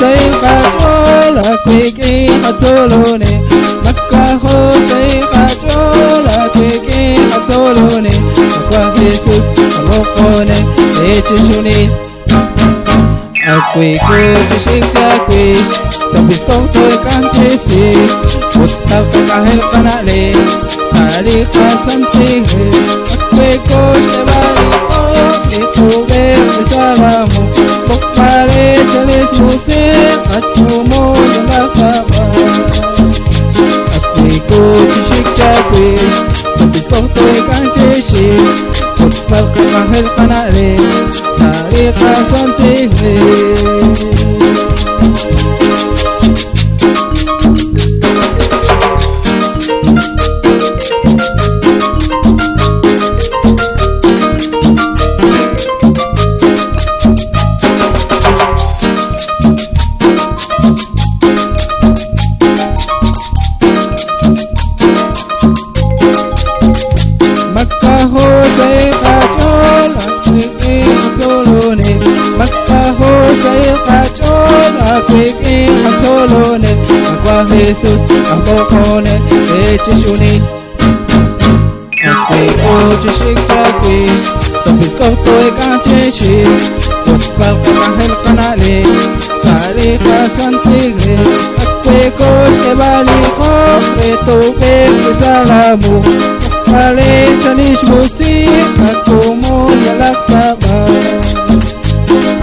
Hosay Kachola Kwiki Hatsolone Maka Hosay Kachola Kwiki Hatsolone Makwa Jesus Amokone Echishuni Akwi Kuchishik Chakwi Tapis kong to'y kantisi Ustaw kahel kanali Sali kasantihe Akwi kuch kebali ko Ituwe misalamu Bukpare chalis musik At kumo yung nakaba Akwi kuchishik chakwi Tapis kong to'y kantisi Ustaw kahel kanali Sali kasantihe Hosay Kachol Akwiki Hatsolone Makwa Hosay Kachol Akwiki Hatsolone Makwa Jesus Amokone Echishuni Akwi Kuchishik Chakwi Tapis kong to'y kanchishi Tutpal kahel kanali Sali kasantigli Akwi kuch kebali ko Retuke kisalamu Kale chalish musik Aku mo yalakaba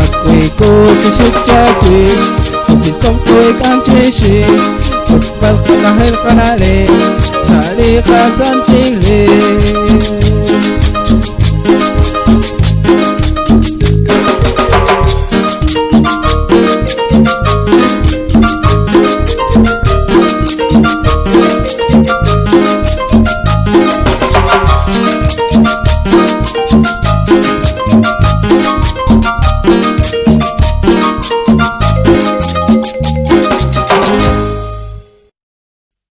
Akwi kuchishik chakwi Tapis kong to'y kanchishi Tutpal kahel kanali Sali kasantigli